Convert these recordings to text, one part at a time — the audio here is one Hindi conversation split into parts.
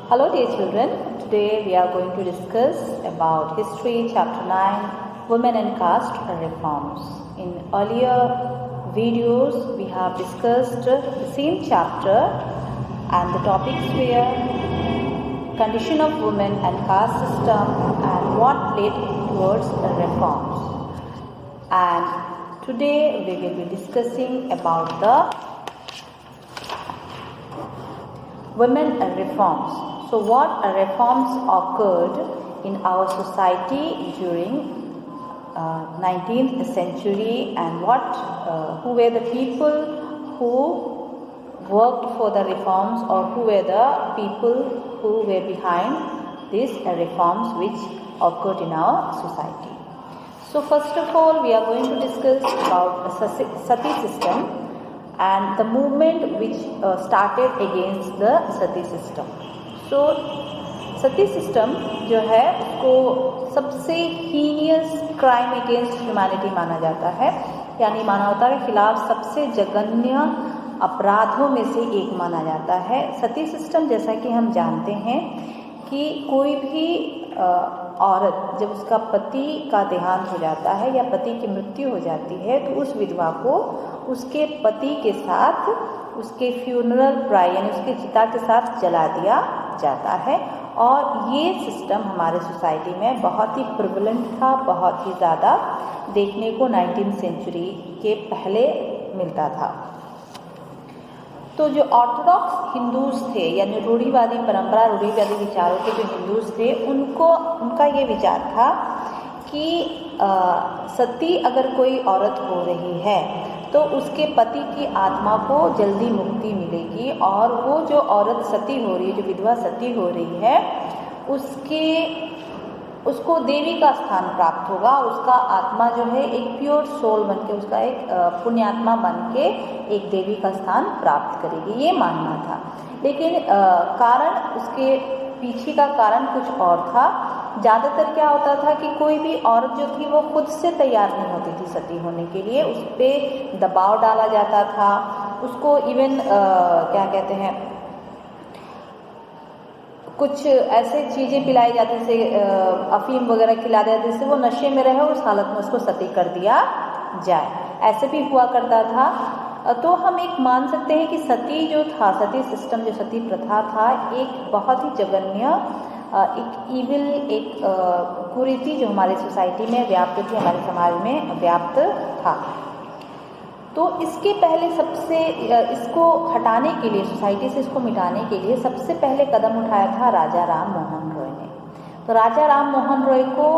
Hello dear children, today we are going to discuss about History Chapter 9 Women and Caste Reforms. In earlier videos we have discussed the same chapter and the topics were condition of women and caste system and what led towards reforms. And today we will be discussing about the women reforms. So what reforms occurred in our society during 19th century and who were the people who worked for the reforms or who were the people who were behind these reforms which occurred in our society. So first of all we are going to discuss about Sati system and the movement which started against the Sati system. So Sati system जो है उसको सबसे हीनियस क्राइम अगेंस्ट ह्यूमैनिटी माना जाता है, यानी मानवता के खिलाफ सबसे जघन्य अपराधों में से एक माना जाता है। सती सिस्टम जैसा कि हम जानते हैं कि कोई भी औरत जब उसका पति का देहांत हो जाता है या पति की मृत्यु हो जाती है तो उस विधवा को उसके पति के साथ उसके फ्यूनरल प्राय यानी उसके चिता के साथ जला दिया जाता है। और ये सिस्टम हमारे सोसाइटी में बहुत ही प्रिवलेंट था, बहुत ही ज़्यादा देखने को 19th सेंचुरी के पहले मिलता था। तो जो ऑर्थोडॉक्स हिंदूज थे यानी रूढ़िवादी परंपरा रूढ़िवादी विचारों के जो हिंदूज थे उनका ये विचार था कि सती अगर कोई औरत हो रही है तो उसके पति की आत्मा को जल्दी मुक्ति मिलेगी और वो जो औरत सती हो रही है, जो विधवा सती हो रही है, उसको देवी का स्थान प्राप्त होगा। उसका आत्मा जो है एक प्योर सोल बन के, उसका एक पुण्यात्मा बन के एक देवी का स्थान प्राप्त करेगी, ये मानना था। लेकिन कारण उसके पीछे का कारण कुछ और था। ज़्यादातर क्या होता था कि कोई भी औरत जो थी वो खुद से तैयार नहीं होती थी सती होने के लिए, उस पर दबाव डाला जाता था, उसको इवन क्या कहते हैं कुछ ऐसे चीज़ें पिलाई जाती जैसे अफीम वगैरह खिला दिया जिससे वो नशे में रहे और उस हालत में उसको सती कर दिया जाए, ऐसे भी हुआ करता था। तो हम एक मान सकते हैं कि सती जो था, सती सिस्टम जो सती प्रथा था, एक बहुत ही जघन्य एक ईविल एक कुरीति जो हमारे सोसाइटी में व्याप्त थी, हमारे समाज में व्याप्त था। तो इसके पहले इसको हटाने के लिए, सोसाइटी से इसको मिटाने के लिए सबसे पहले कदम उठाया था राजा राम मोहन रॉय ने। तो राजा राम मोहन रॉय को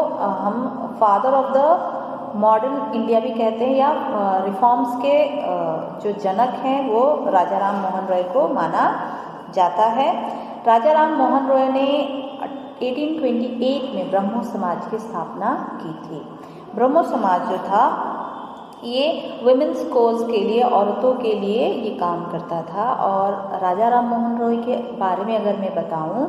हम father of the modern India भी कहते हैं या रिफॉर्म्स के जो जनक हैं वो राजा राम मोहन रॉय को माना जाता है। राजा राम मोहन रॉय ने 1828 में ब्रह्मो समाज की स्थापना की थी। ब्रह्मो समाज जो था ये वुमेन्स कोज के लिए, औरतों के लिए ये काम करता था। और राजा राम मोहन रॉय के बारे में अगर मैं बताऊं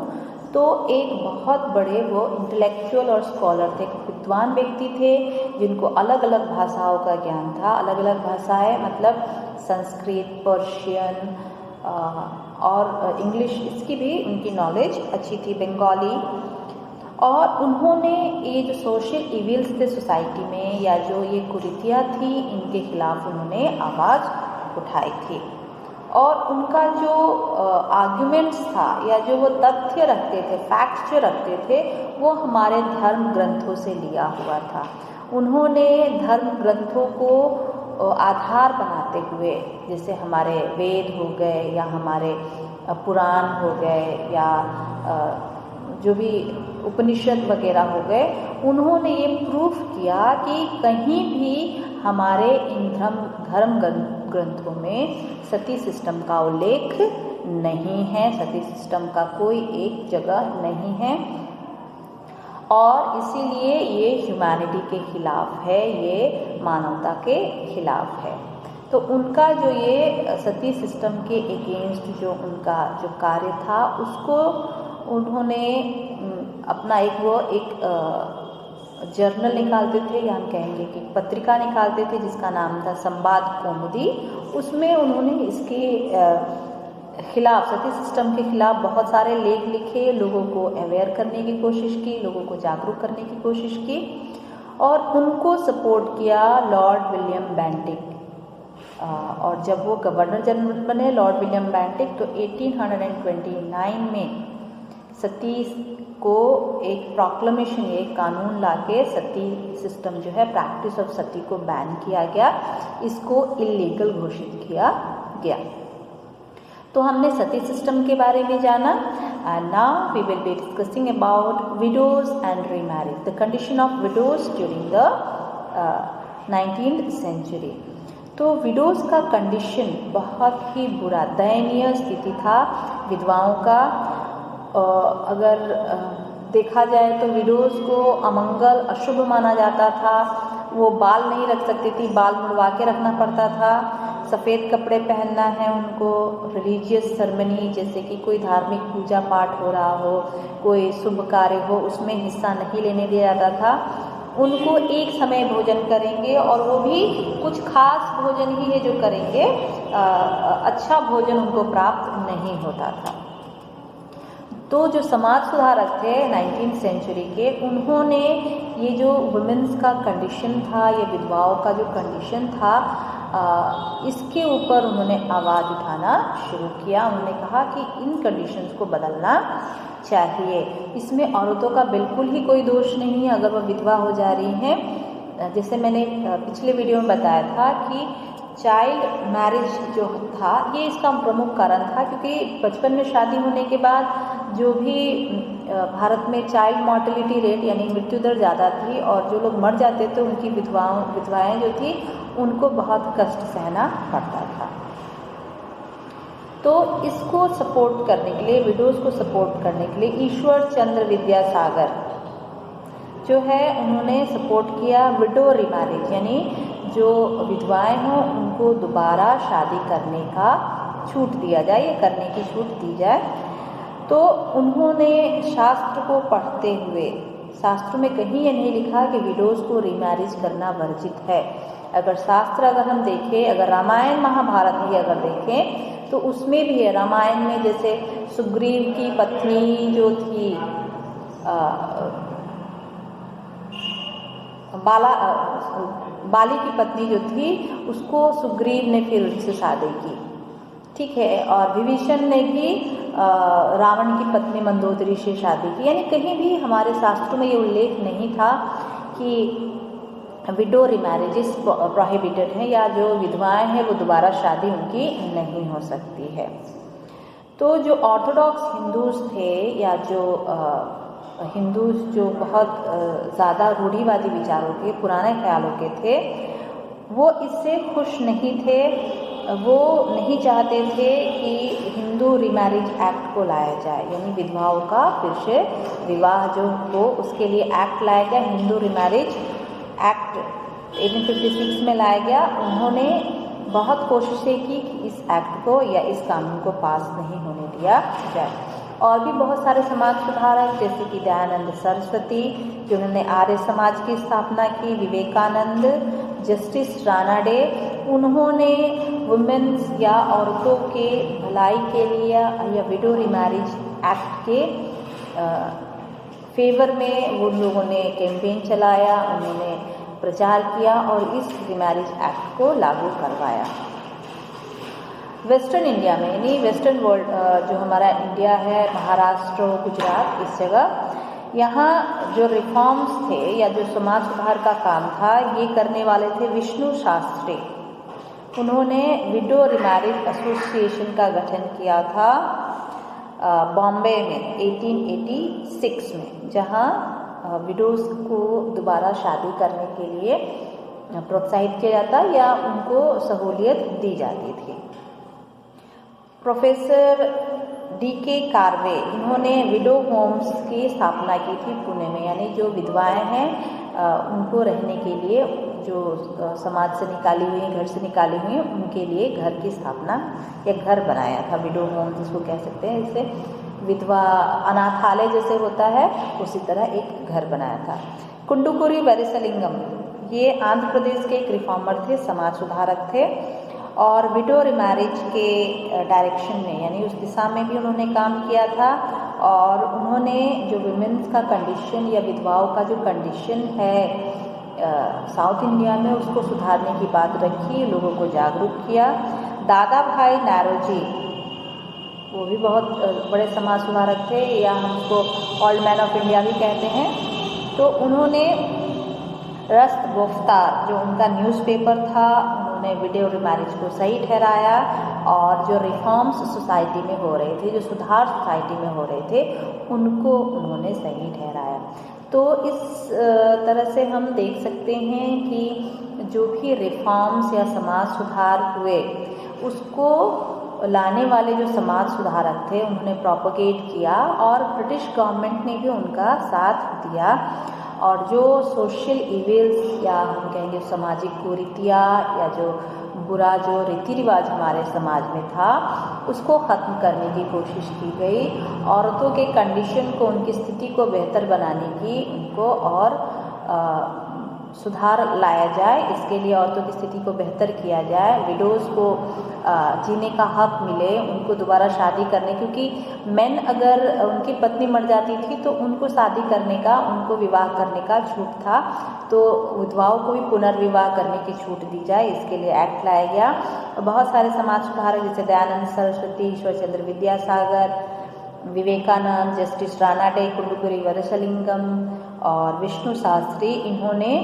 तो एक बहुत बड़े वो इंटेलेक्चुअल और स्कॉलर थे, विद्वान व्यक्ति थे जिनको अलग अलग भाषाओं का ज्ञान था। अलग अलग भाषाएं मतलब संस्कृत, पर्शियन और इंग्लिश, इसकी भी उनकी नॉलेज अच्छी थी, बंगाली। और उन्होंने ये जो सोशल इविल्स थे सोसाइटी में या जो ये कुरीतियाँ थी इनके खिलाफ उन्होंने आवाज़ उठाई थी। और उनका जो आर्ग्यूमेंट्स था या जो वो तथ्य रखते थे, फैक्ट्स जो रखते थे, वो हमारे धर्म ग्रंथों से लिया हुआ था। उन्होंने धर्म ग्रंथों को आधार बनाते हुए, जैसे हमारे वेद हो गए या हमारे पुराण हो गए या जो भी उपनिषद वगैरह हो गए, उन्होंने ये प्रूफ किया कि कहीं भी हमारे इन धर्म ग्रंथों में सती सिस्टम का उल्लेख नहीं है, सती सिस्टम का कोई एक जगह नहीं है और इसीलिए ये ह्यूमैनिटी के खिलाफ है, ये मानवता के खिलाफ है। तो उनका जो ये सती सिस्टम के अगेंस्ट जो उनका जो कार्य था उसको उन्होंने अपना एक जर्नल निकालते थे या हम कहेंगे कि पत्रिका निकालते थे जिसका नाम था संवाद कौमुदी। उसमें उन्होंने इसके खिलाफ, सती सिस्टम के खिलाफ बहुत सारे लेख लिखे, लोगों को अवेयर करने की कोशिश की, लोगों को जागरूक करने की कोशिश की और उनको सपोर्ट किया लॉर्ड विलियम बेंटिक। और जब वो गवर्नर जनरल बने लॉर्ड विलियम बेंटिक तो 1829 में सती को एक प्रोक्लेमेशन, एक कानून लाके सती सिस्टम जो है, प्रैक्टिस ऑफ सती को बैन किया गया, इसको इलीगल घोषित किया गया। तो हमने सती सिस्टम के बारे में जाना। And now we will be discussing about widows and remarriage, the condition of widows during the 19th century. तो विडोज का कंडीशन बहुत ही बुरा, दयनीय स्थिति था विधवाओं का। अगर देखा जाए तो विडोज को अमंगल, अशुभ माना जाता था। वो बाल नहीं रख सकती थी, बाल मुड़वा के रखना पड़ता था। सफ़ेद कपड़े पहनना है उनको, रिलीजियस सेरेमनी जैसे कि कोई धार्मिक पूजा पाठ हो रहा हो, कोई शुभ कार्य हो, उसमें हिस्सा नहीं लेने दिया जाता था। उनको एक समय भोजन करेंगे और वो भी कुछ खास भोजन ही है जो करेंगे, अच्छा भोजन उनको प्राप्त नहीं होता था। तो जो समाज सुधारक थे 19th सेंचुरी के, उन्होंने ये जो वुमेन्स का कंडीशन था, ये विधवाओं का जो कंडीशन था, इसके ऊपर उन्होंने आवाज़ उठाना शुरू किया। उन्होंने कहा कि इन कंडीशंस को बदलना चाहिए। इसमें औरतों का बिल्कुल ही कोई दोष नहीं है अगर वह विधवा हो जा रही हैं। जैसे मैंने पिछले वीडियो में बताया था कि चाइल्ड मैरिज जो था, ये इसका प्रमुख कारण था, क्योंकि बचपन में शादी होने के बाद जो भी भारत में चाइल्ड मॉर्टेलिटी रेट यानी मृत्यु दर ज़्यादा थी और जो लोग मर जाते थे उनकी विधवाएं जो थी उनको बहुत कष्ट सहना पड़ता था। तो इसको सपोर्ट करने के लिए, विडोज़ को सपोर्ट करने के लिए ईश्वर चंद्र विद्यासागर जो है, उन्होंने सपोर्ट किया विडो रिमैरिज, यानी जो विधवाएं हों उनको दोबारा शादी करने का छूट दिया जाए या करने की छूट दी जाए। तो उन्होंने शास्त्र को पढ़ते हुए, शास्त्र में कहीं ये नहीं लिखा कि विडोज़ को रीमैरिज करना वर्जित है। अगर शास्त्र अगर हम देखें, अगर रामायण महाभारत भी अगर देखें तो उसमें भी है। रामायण में जैसे सुग्रीव की पत्नी जो थी बाली की पत्नी जो थी, उसको सुग्रीव ने फिर उससे शादी की, ठीक है। और विभीषण ने भी रावण की पत्नी मंदोदरी से शादी की। यानी कहीं भी हमारे शास्त्रों में ये उल्लेख नहीं था कि विडो रिमैरिजेस प्रोहिबिटेड है या जो विधवाएं हैं वो दोबारा शादी उनकी नहीं हो सकती है। तो जो ऑर्थोडॉक्स हिंदूज थे या जो हिंदूज जो बहुत ज़्यादा रूढ़िवादी विचारों के, पुराने ख्यालों के थे, वो इससे खुश नहीं थे। वो नहीं चाहते थे कि हिंदू रिमैरिज एक्ट को लाया जाए, यानी विधवाओं का फिर से विवाह जो हो उसके लिए एक्ट लाया गया। हिंदू रिमैरिज एक्ट 1856 में लाया गया। उन्होंने बहुत कोशिशें की कि इस एक्ट को या इस कानून को पास नहीं होने दिया जाए। और भी बहुत सारे समाज सुधारक जैसे कि दयानंद सरस्वती जिन्होंने आर्य समाज की स्थापना की, विवेकानंद, जस्टिस रानाडे, उन्होंने वुमेन्स या औरतों के भलाई के लिए या विडो रिमैरिज एक्ट के फेवर में उन लोगों ने कैंपेन चलाया, उन्होंने प्रचार किया और इस रिमैरिज एक्ट को लागू करवाया। वेस्टर्न इंडिया में, यानी वेस्टर्न वर्ल्ड जो हमारा इंडिया है, महाराष्ट्र, गुजरात, इस जगह यहाँ जो रिफॉर्म्स थे या जो समाज सुधार का काम था ये करने वाले थे विष्णु शास्त्री। उन्होंने विडो रिमैरिज एसोसिएशन का गठन किया था बॉम्बे में 1886 में, जहाँ विडोज़ को दोबारा शादी करने के लिए प्रोत्साहित किया जाता या उनको सहूलियत दी जाती थी। Professor D.K. कार्वे, इन्होंने विडो होम्स की स्थापना की थी पुणे में, यानी जो विधवाएं हैं उनको रहने के लिए, जो समाज से निकाली हुई, घर से निकाली हुई, उनके लिए घर की स्थापना या घर बनाया था। विडो होम जिसको कह सकते हैं, इससे विधवा अनाथालय जैसे होता है उसी तरह एक घर बनाया था। कुंडुकुरी वैरिसलिंगम, ये आंध्र प्रदेश के एक रिफॉर्मर थे, समाज सुधारक थे और विडो रिमैरिज के डायरेक्शन में, यानी उस दिशा में भी उन्होंने काम किया था। और उन्होंने जो विमेंस का कंडीशन या विधवाओं का जो कंडीशन है साउथ इंडिया में, उसको सुधारने की बात रखी, लोगों को जागरूक किया। दादा भाई नौरोजी, वो भी बहुत बड़े समाज सुधारक थे, या हम उसको ओल्ड मैन ऑफ इंडिया भी कहते हैं। तो उन्होंने रस्त गुफ्तार, जो उनका न्यूज़पेपर था, उन्होंने विडो रिमैरिज को सही ठहराया, और जो रिफॉर्म्स सोसाइटी में हो रहे थे, जो सुधार सोसाइटी में हो रहे थे, उनको उन्होंने सही ठहराया। तो इस तरह से हम देख सकते हैं कि जो भी रिफॉर्म्स या समाज सुधार हुए, उसको लाने वाले जो समाज सुधारक थे उन्होंने प्रोपोगेट किया, और ब्रिटिश गवर्नमेंट ने भी उनका साथ दिया। और जो सोशल इविल्स, या हम कहेंगे सामाजिक कुरीतियाँ, या जो बुरा जो रीति रिवाज हमारे समाज में था, उसको ख़त्म करने की कोशिश की गई। औरतों के कंडीशन को, उनकी स्थिति को बेहतर बनाने की, उनको और सुधार लाया जाए, इसके लिए औरतों की स्थिति को बेहतर किया जाए, विडोज़ को जीने का हक मिले, उनको दोबारा शादी करने, क्योंकि मेन अगर उनकी पत्नी मर जाती थी तो उनको शादी करने का, उनको विवाह करने का छूट था, तो विधवाओं को भी पुनर्विवाह करने की छूट दी जाए, इसके लिए एक्ट लाया गया। बहुत सारे समाज सुधारक जैसे दयानंद सरस्वती, ईश्वर चंद्र विद्यासागर, विवेकानंद, जस्टिस रानाडे, कुंडुकुरी वरसलिंगम और विष्णु शास्त्री, इन्होंने,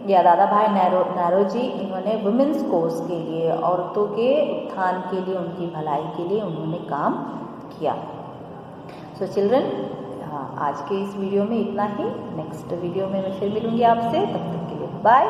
या दादा भाई नौरोजी, इन्होंने वुमेन्स कोज के लिए, औरतों के उत्थान के लिए, उनकी भलाई के लिए उन्होंने काम किया। सो चिल्ड्रन, हाँ, आज के इस वीडियो में इतना ही। नेक्स्ट वीडियो में मैं फिर मिलूँगी आपसे, तब तक के लिए बाय।